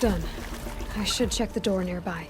Done. I should check the door nearby.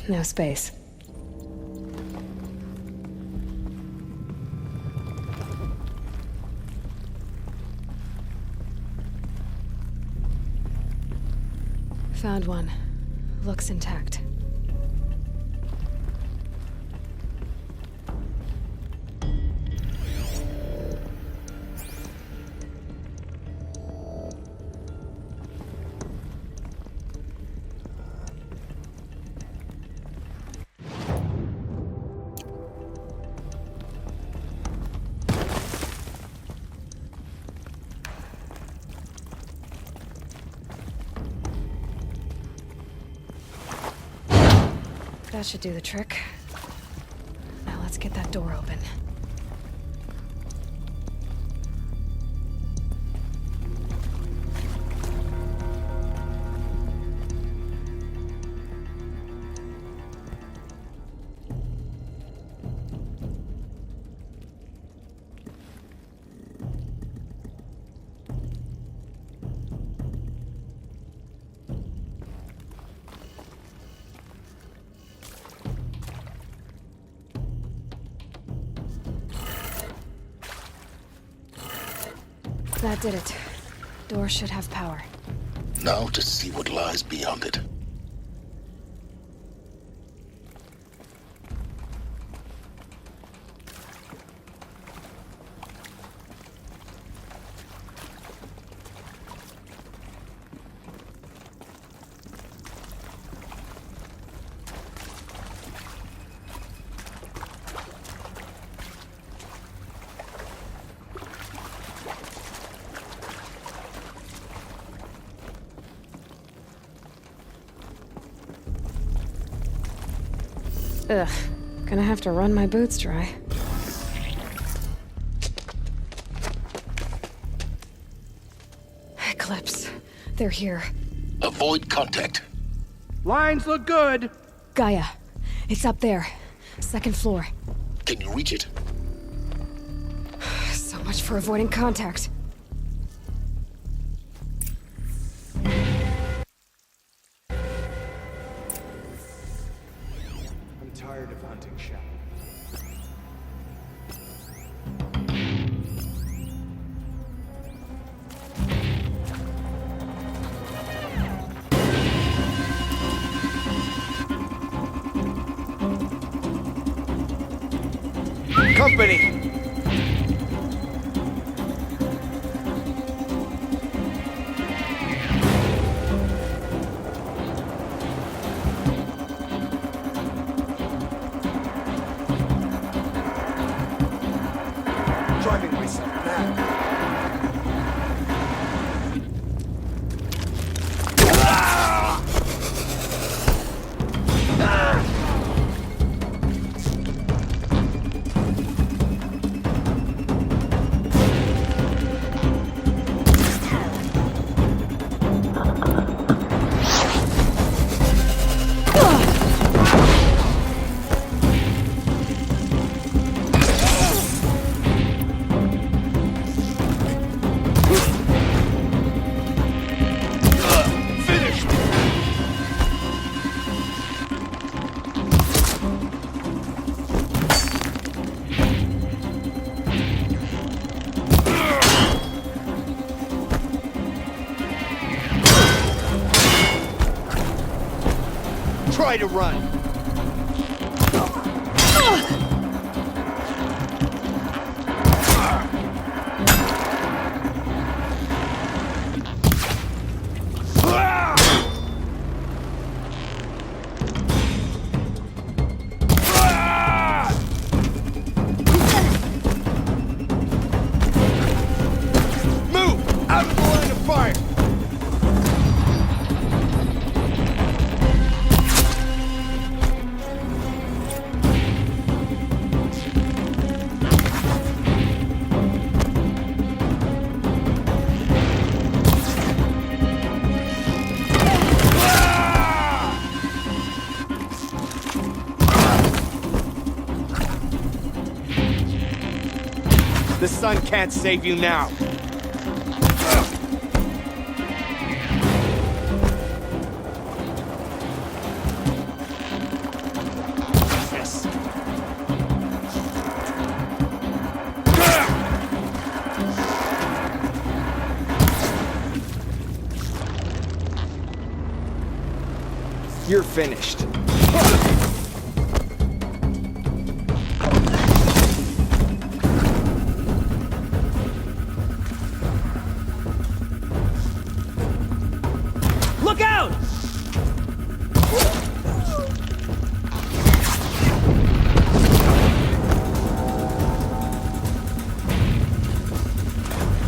No space. Found one. Looks intact. That should do the trick. Now let's get that door open. That did it. Door should have power. Now to see what lies beyond it. Ugh. Gonna have to run my boots dry. Eclipse. They're here. Avoid contact. Lines look good. GAIA. It's up there. Second floor. Can you reach it? So much for avoiding contact. I'm tired of hunting shadows. Company! try to run! Move! Out of the line of fire! The sun can't save you now. Yes. You're finished. Look out!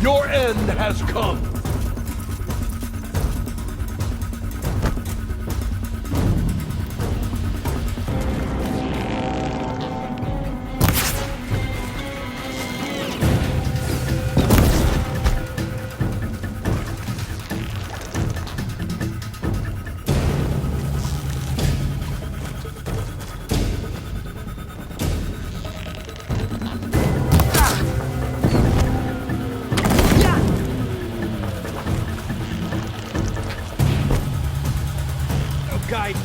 Your end has come. Guide me.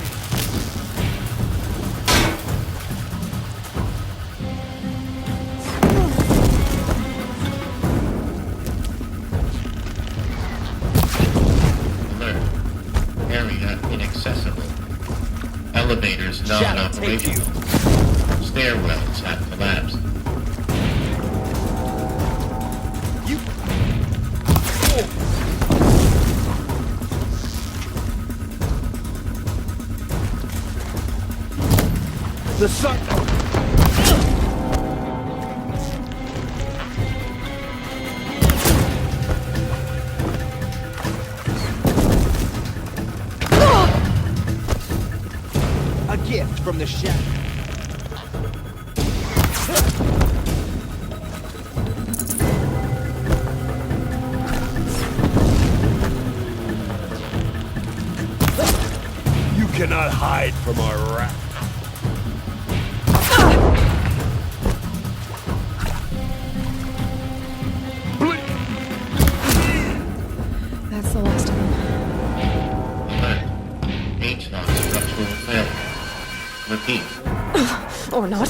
Alert. Area inaccessible. Elevators not in Shadow, take operation. you. Stairwells have collapsed. You. The sun. A gift from the shadow. You cannot hide from our wrath. That's the last of them. Alert. H-lock structural failure. Repeat. Or not.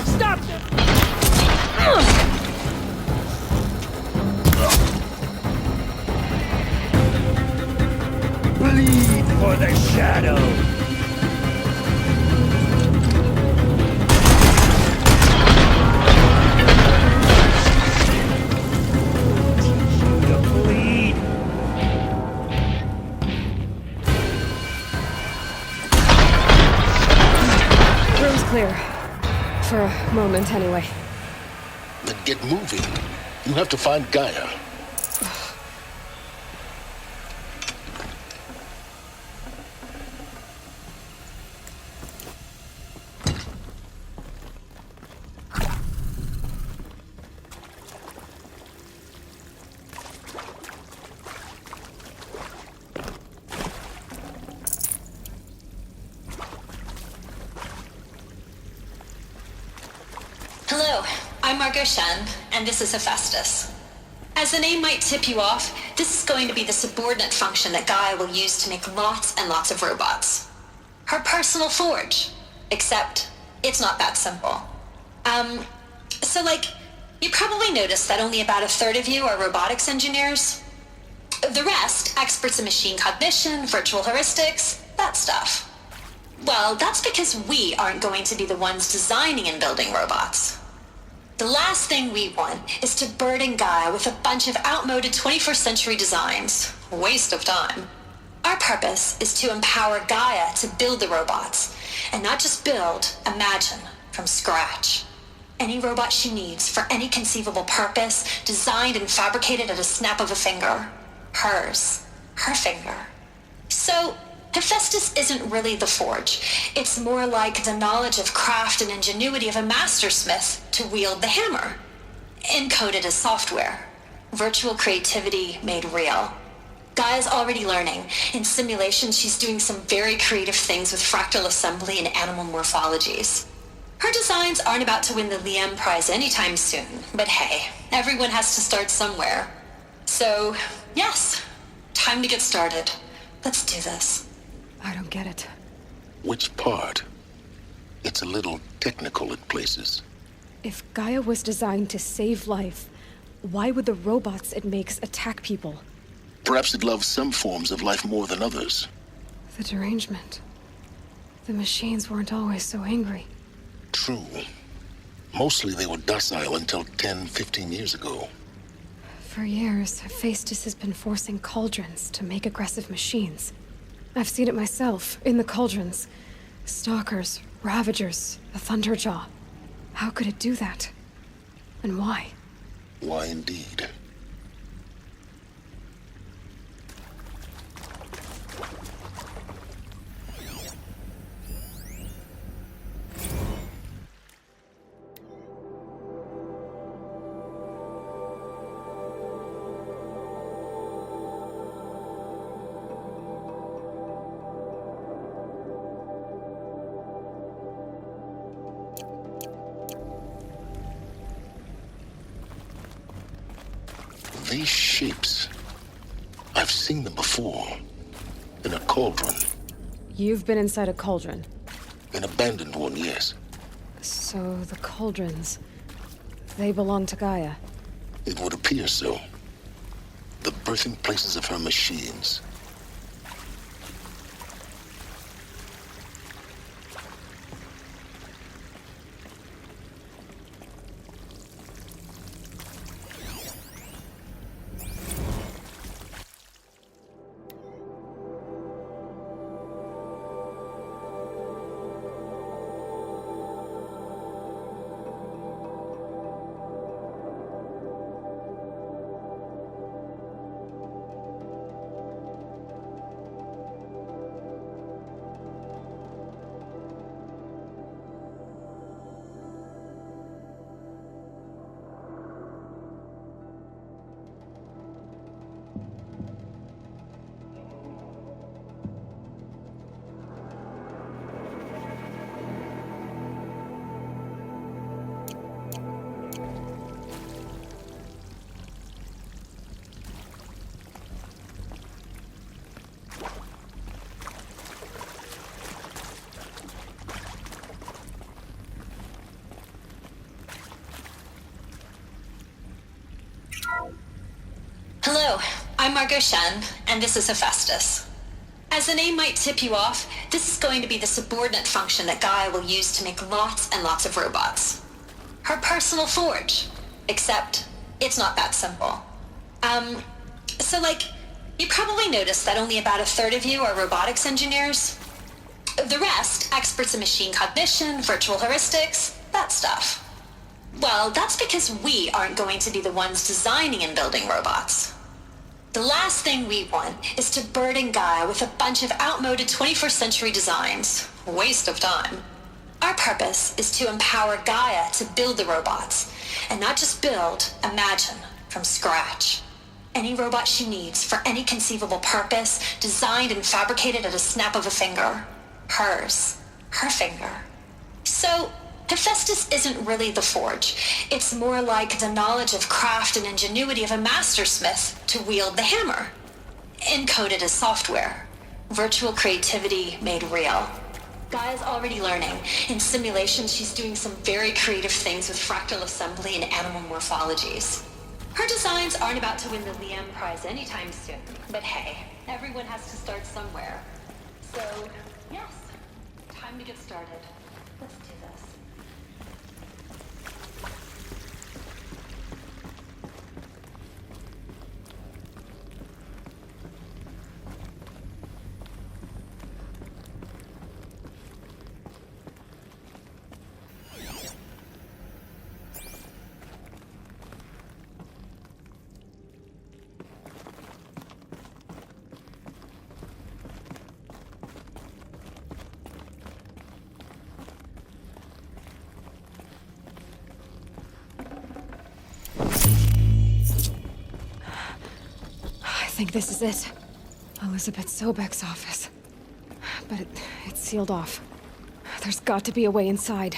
Stop! Bleed for the shadow. To bleed. Room's clear. For a moment, anyway. Then get moving. You have to find Gaia. Margot Shen, and this is Hephaestus. As the name might tip you off, this is going to be the subordinate function that Gaia will use to make lots and lots of robots. Her personal forge. Except, it's not that simple. You probably noticed that only about a third of you are robotics engineers. The rest, experts in machine cognition, virtual heuristics, that stuff. Well, that's because we aren't going to be the ones designing and building robots. The last thing we want is to burden Gaia with a bunch of outmoded 21st century designs. Waste of time. Our purpose is to empower Gaia to build the robots, and not just build, imagine, from scratch. Any robot she needs for any conceivable purpose, designed and fabricated at a snap of a finger. Hers. Her finger. So, Hephaestus isn't really the forge. It's more like the knowledge of craft and ingenuity of a mastersmith to wield the hammer. Encoded as software. Virtual creativity made real. Gaia's already learning. In simulations, she's doing some very creative things with fractal assembly and animal morphologies. Her designs aren't about to win the Liam Prize anytime soon, but hey, everyone has to start somewhere. So, yes, time to get started. Let's do this. I don't get it. Which part? It's a little technical at places. If Gaia was designed to save life, why would the robots it makes attack people? Perhaps it loves some forms of life more than others. The derangement. The machines weren't always so angry. True. Mostly they were docile until 10, 15 years ago. For years, Hephaestus has been forcing cauldrons to make aggressive machines. I've seen it myself, in the cauldrons. Stalkers, Ravagers, the Thunderjaw. How could it do that? And why? Why indeed? These shapes, I've seen them before. In a cauldron. You've been inside a cauldron. An abandoned one, yes. So the cauldrons, they belong to Gaia. It would appear so. The birthing places of her machines. Hello, I'm Margot Shen, and this is Hephaestus. As the name might tip you off, this is going to be the subordinate function that Gaia will use to make lots and lots of robots. Her personal forge. Except, it's not that simple. You probably noticed that only about a third of you are robotics engineers. The rest, experts in machine cognition, virtual heuristics, that stuff. Well, that's because we aren't going to be the ones designing and building robots. The last thing we want is to burden Gaia with a bunch of outmoded 21st century designs. Waste of time. Our purpose is to empower Gaia to build the robots, and not just build, imagine, from scratch. Any robot she needs for any conceivable purpose, designed and fabricated at a snap of a finger. Hers. Her finger. So, Hephaestus isn't really the forge. It's more like the knowledge of craft and ingenuity of a mastersmith to wield the hammer. Encoded as software. Virtual creativity made real. Gaia's already learning. In simulations, she's doing some very creative things with fractal assembly and animal morphologies. Her designs aren't about to win the Liam Prize anytime soon. But hey, everyone has to start somewhere. So, yes, time to get started. Let's do this. I think this is it. Elisabet Sobeck's office. But it's sealed off. There's got to be a way inside.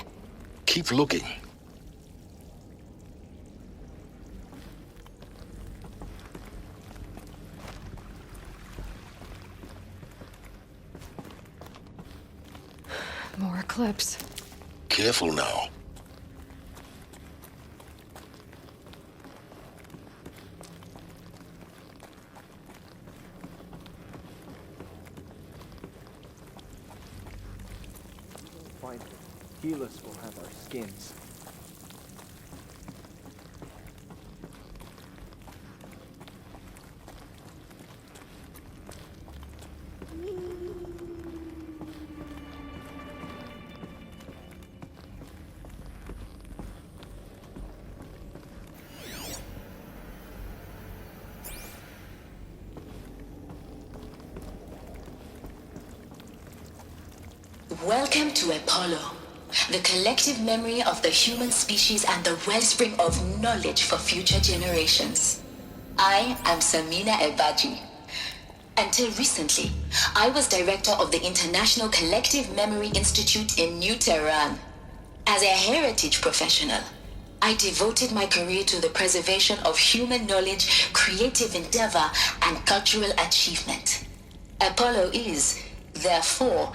Keep looking. More Eclipse. Careful now. Fine. Healers will have our skins. Welcome to Apollo, the collective memory of the human species and the wellspring of knowledge for future generations. I am Samina Ebaji. Until recently, I was director of the International Collective Memory Institute in New Tehran. As a heritage professional, I devoted my career to the preservation of human knowledge, creative endeavor, and cultural achievement. Apollo is, therefore,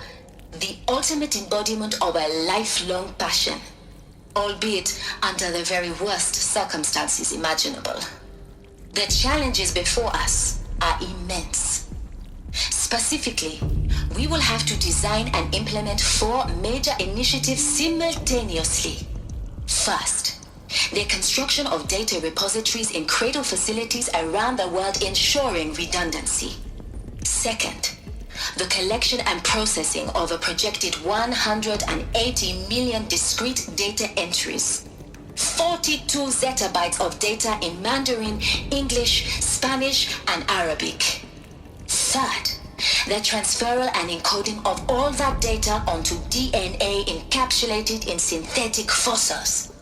the ultimate embodiment of a lifelong passion, albeit under the very worst circumstances imaginable. The challenges before us are immense. Specifically, we will have to design and implement 4 major initiatives simultaneously. First, the construction of data repositories in cradle facilities around the world ensuring redundancy. Second, the collection and processing of a projected 180 million discrete data entries. 42 zettabytes of data in Mandarin, English, Spanish, and Arabic. Third, the transferal and encoding of all that data onto DNA encapsulated in synthetic fossils.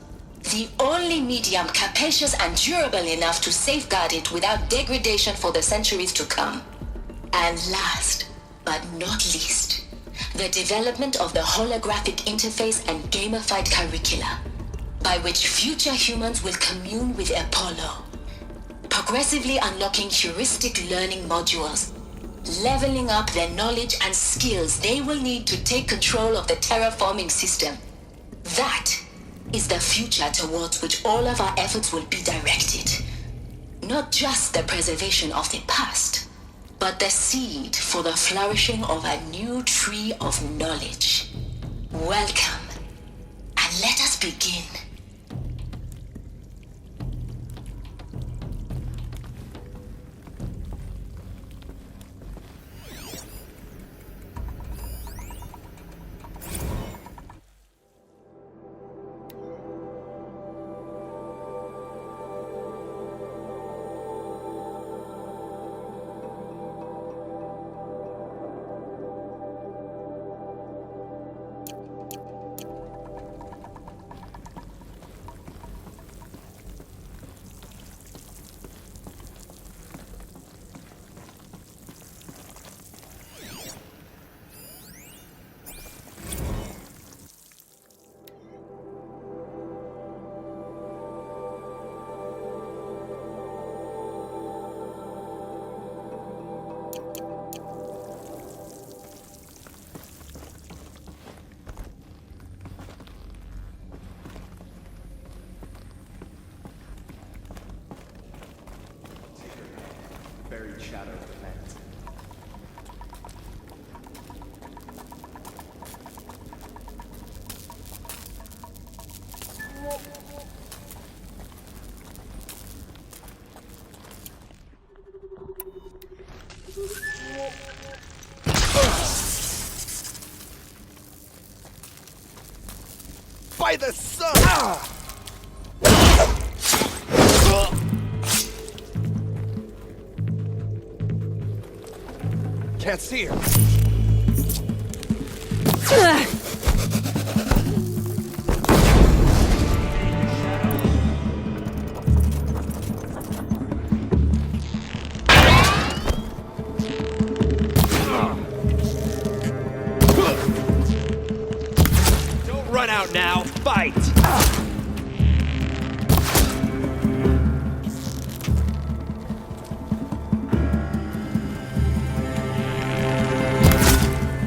The only medium capacious and durable enough to safeguard it without degradation for the centuries to come. And last, but not least, the development of the holographic interface and gamified curricula, by which future humans will commune with Apollo, progressively unlocking heuristic learning modules, leveling up their knowledge and skills they will need to take control of the terraforming system. That is the future towards which all of our efforts will be directed. Not just the preservation of the past, but the seed for the flourishing of a new tree of knowledge. Welcome, and let us begin. the shadow of the planets. By the sun! Can't see her. Don't run out now. Fight!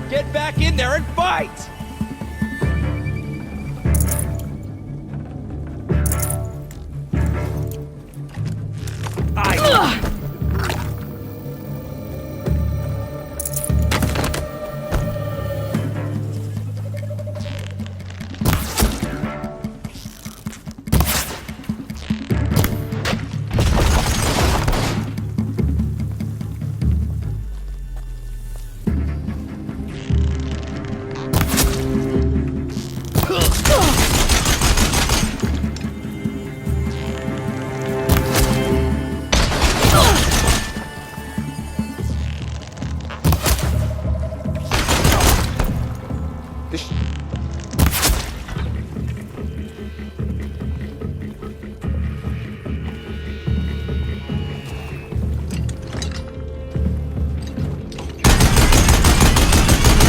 Get back in there and fight!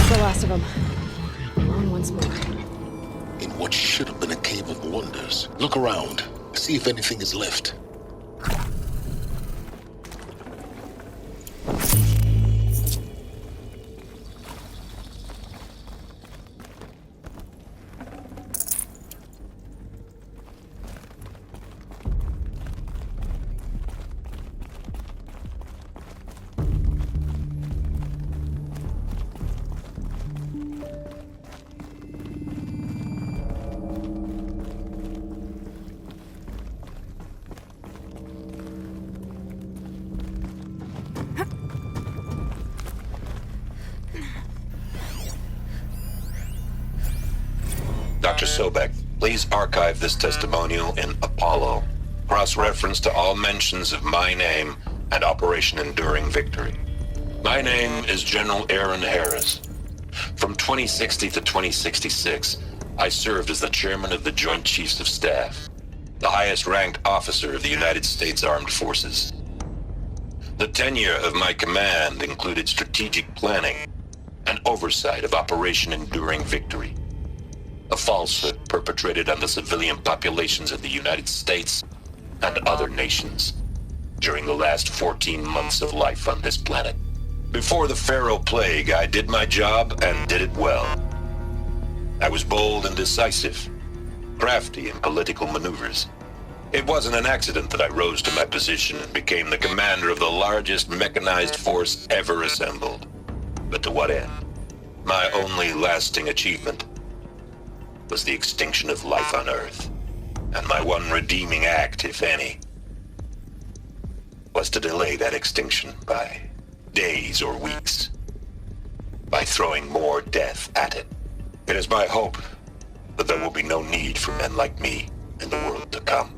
The last of them. On once more. In what should have been a cave of wonders. Look around. See if anything is left. Dr. Sobeck, please archive this testimonial in Apollo. Cross-reference to all mentions of my name and Operation Enduring Victory. My name is General Aaron Harris. From 2060 to 2066, I served as the chairman of the Joint Chiefs of Staff, the highest-ranked officer of the United States Armed Forces. The tenure of my command included strategic planning and oversight of Operation Enduring Victory, a falsehood perpetrated on the civilian populations of the United States and other nations during the last 14 months of life on this planet. Before the Pharaoh Plague, I did my job and did it well. I was bold and decisive, crafty in political maneuvers. It wasn't an accident that I rose to my position and became the commander of the largest mechanized force ever assembled. But to what end? My only lasting achievement was the extinction of life on Earth. And my one redeeming act, if any, was to delay that extinction by days or weeks, by throwing more death at it. It is my hope that there will be no need for men like me in the world to come.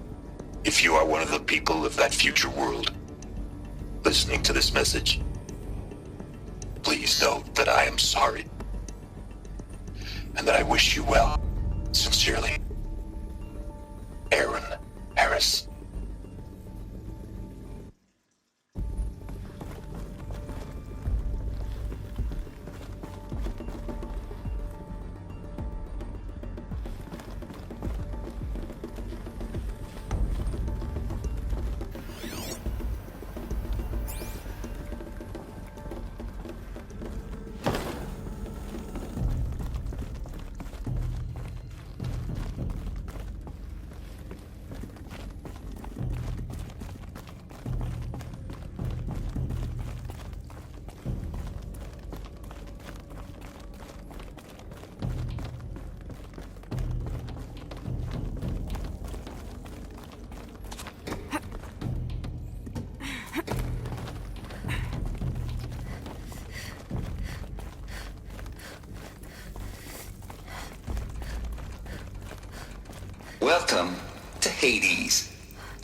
If you are one of the people of that future world listening to this message, please note that I am sorry and that I wish you well. Sincerely, Aaron Harris. Welcome to Hades,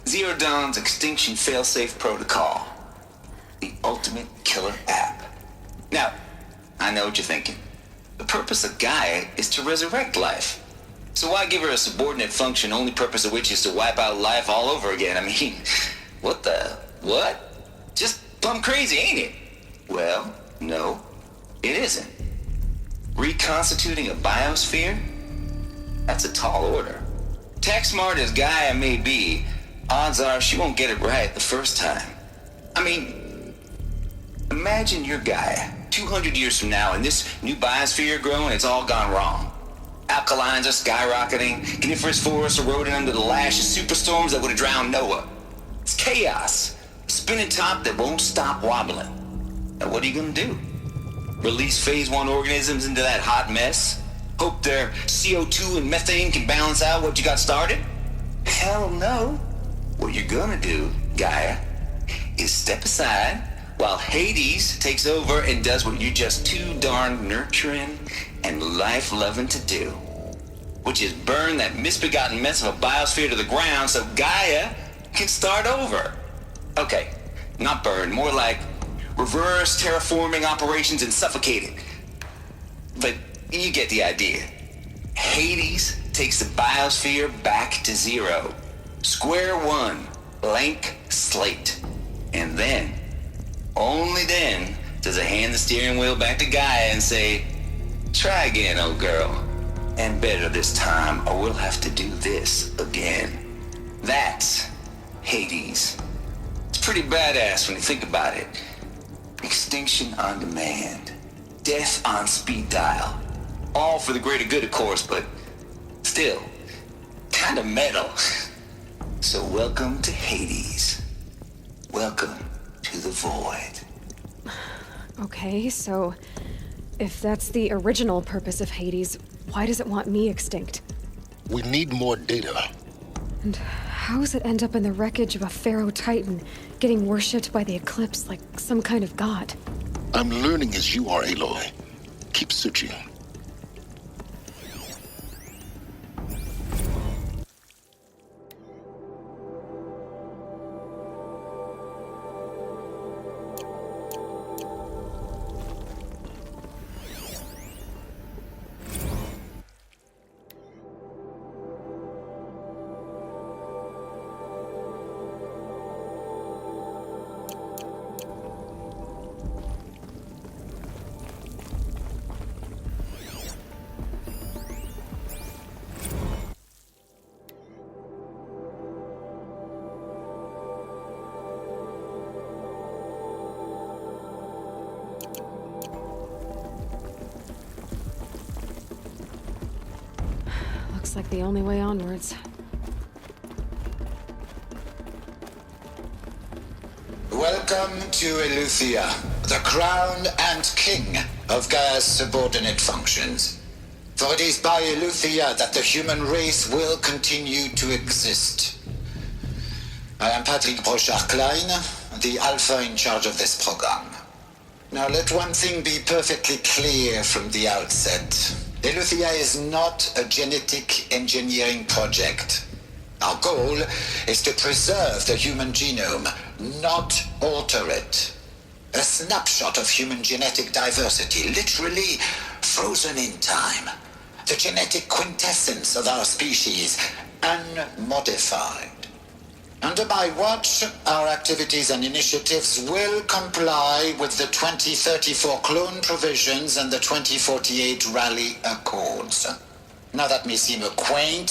Zero Dawn's extinction failsafe protocol. The ultimate killer app. Now, I know what you're thinking. The purpose of GAIA is to resurrect life. So why give her a subordinate function, only purpose of which is to wipe out life all over again? I mean, what? Just plumb crazy, ain't it? Well, no, it isn't. Reconstituting a biosphere? That's a tall order. Tech smart as GAIA may be, odds are she won't get it right the first time. I mean, imagine you're GAIA 200 years from now and this new biosphere you're growing, it's all gone wrong. Alkalines are skyrocketing, coniferous forests eroding under the lash of superstorms that would have drowned Noah. It's chaos, a spinning top that won't stop wobbling. Now what are you gonna do? Release phase 1 organisms into that hot mess? Hope their CO2 and methane can balance out what you got started? Hell no. What you're gonna do, GAIA, is step aside while Hades takes over and does what you're just too darn nurturing and life-loving to do, which is burn that misbegotten mess of a biosphere to the ground so GAIA can start over. Okay, not burn, more like reverse terraforming operations and suffocate it. But you get the idea. Hades takes the biosphere back to zero. Square one, blank slate. And then, only then, does it hand the steering wheel back to GAIA and say, try again, old girl. And better this time, or we'll have to do this again. That's Hades. It's pretty badass when you think about it. Extinction on demand. Death on speed dial. All for the greater good, of course, but still, kind of metal. So welcome to Hades. Welcome to the void. Okay, so if that's the original purpose of Hades, why does it want me extinct? We need more data. And how does it end up in the wreckage of a Pharaoh Titan, getting worshipped by the Eclipse like some kind of god? I'm learning as you are, Aloy. Keep searching. Looks like the only way onwards. Welcome to Eleuthia, the crown and king of Gaia's subordinate functions. For it is by Eleuthia that the human race will continue to exist. I am Patrick Brochard-Klein, the Alpha in charge of this program. Now let one thing be perfectly clear from the outset. Eleuthia is not a genetic engineering project. Our goal is to preserve the human genome, not alter it. A snapshot of human genetic diversity, literally frozen in time. The genetic quintessence of our species, unmodified. Under my watch, our activities and initiatives will comply with the 2034 clone provisions and the 2048 Rally Accords. Now that may seem a quaint,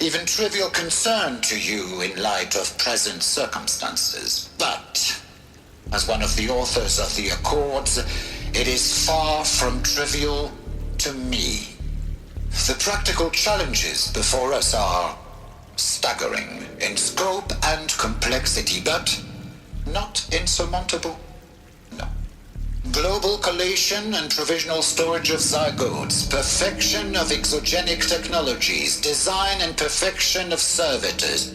even trivial concern to you in light of present circumstances, but as one of the authors of the Accords, it is far from trivial to me. The practical challenges before us are staggering in scope and complexity, but not insurmountable. No. Global collation and provisional storage of zygotes, perfection of exogenic technologies, design and perfection of servitors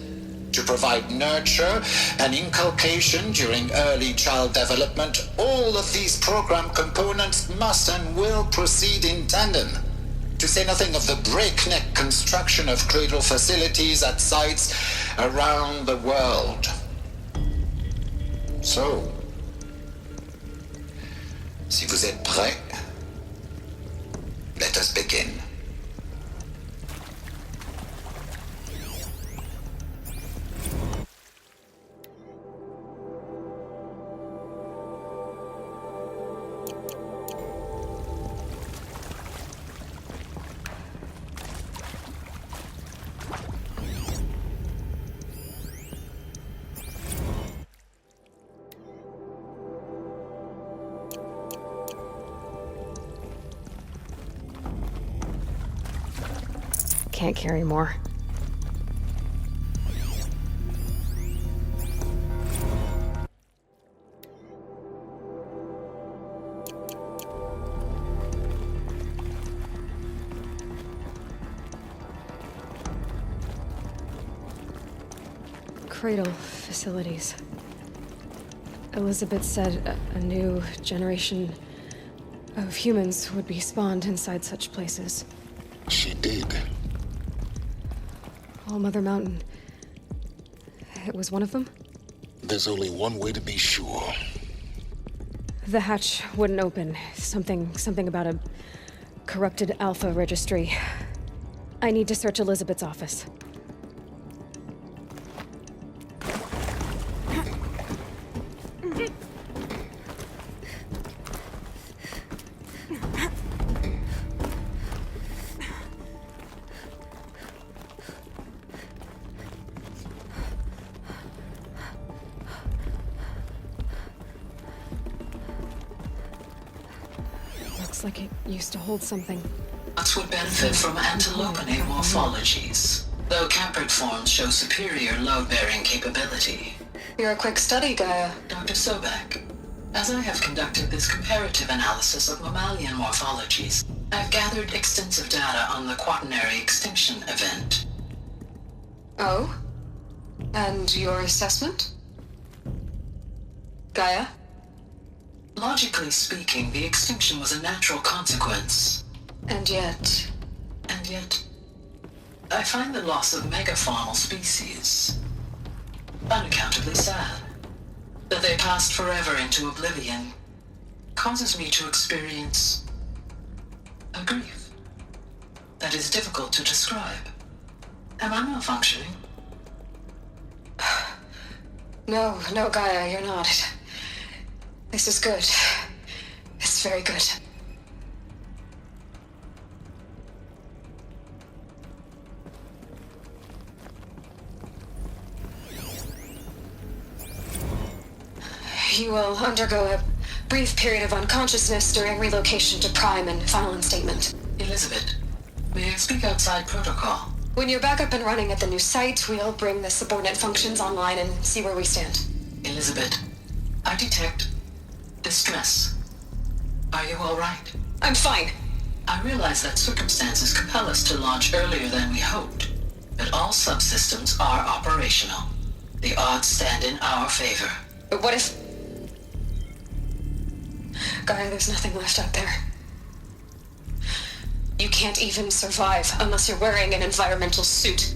to provide nurture and inculcation during early child development. All of these program components must and will proceed in tandem To say nothing of the breakneck construction of cradle facilities at sites around the world. So, si vous êtes prêts, let us begin. Can't carry more. Cradle facilities. Elisabet said a new generation of humans would be spawned inside such places. She did. All Mother Mountain. It was one of them? There's only one way to be sure. The hatch wouldn't open. Something about a corrupted Alpha registry. I need to search Elisabet's office. Like it used to hold something. Nuts would benefit from antilopinate morphologies, though Campert forms show superior load-bearing capability. You're a quick study, Gaia. Dr. Sobeck, as I have conducted this comparative analysis of mammalian morphologies, I've gathered extensive data on the quaternary extinction event. Oh? And your assessment? Gaia? Logically speaking, the extinction was a natural consequence. And yet, I find the loss of megafaunal species unaccountably sad. That they passed forever into oblivion causes me to experience a grief that is difficult to describe. Am I malfunctioning? No, Gaia, you're not. This is good. It's very good. You will undergo a brief period of unconsciousness during relocation to Prime and final instatement. Elisabet, may I speak outside protocol? When you're back up and running at the new site, we'll bring the subordinate functions online and see where we stand. Elisabet, I detect distress. Are you all right? I'm fine. I realize that circumstances compel us to launch earlier than we hoped, but all subsystems are operational. The odds stand in our favor. But what if... Gaia, there's nothing left out there. You can't even survive unless you're wearing an environmental suit.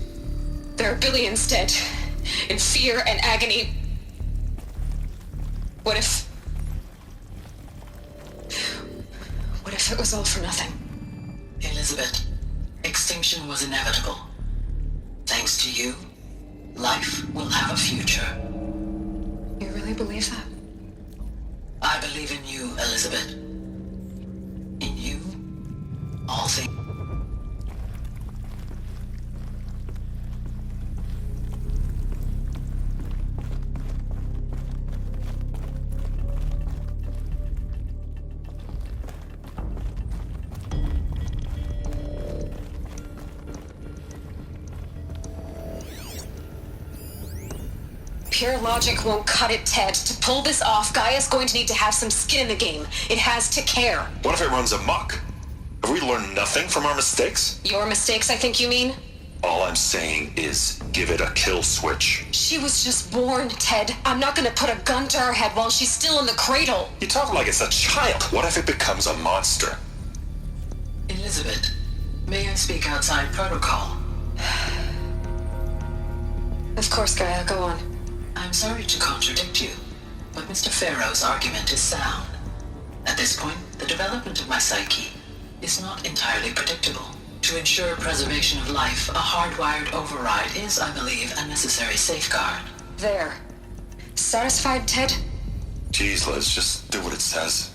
There are billions dead, in fear and agony. What if it was all for nothing? Elisabet, extinction was inevitable. Thanks to you, life will have a future. You really believe that? I believe in you, Elisabet. In you, all things. Pure logic won't cut it, Ted. To pull this off, Gaia's going to need to have some skin in the game. It has to care. What if it runs amok? Have we learned nothing from our mistakes? Your mistakes, I think you mean? All I'm saying is give it a kill switch. She was just born, Ted. I'm not gonna put a gun to her head while she's still in the cradle. You talk like it's a child. What if it becomes a monster? Elisabet, May I speak outside protocol? Of course, Gaia, go on. I'm sorry to contradict you, but Mr. Farrow's argument is sound. At this point, the development of my psyche is not entirely predictable. To ensure preservation of life, a hardwired override is, I believe, a necessary safeguard. There. Satisfied, Ted? Jeez, Liz, just do what it says.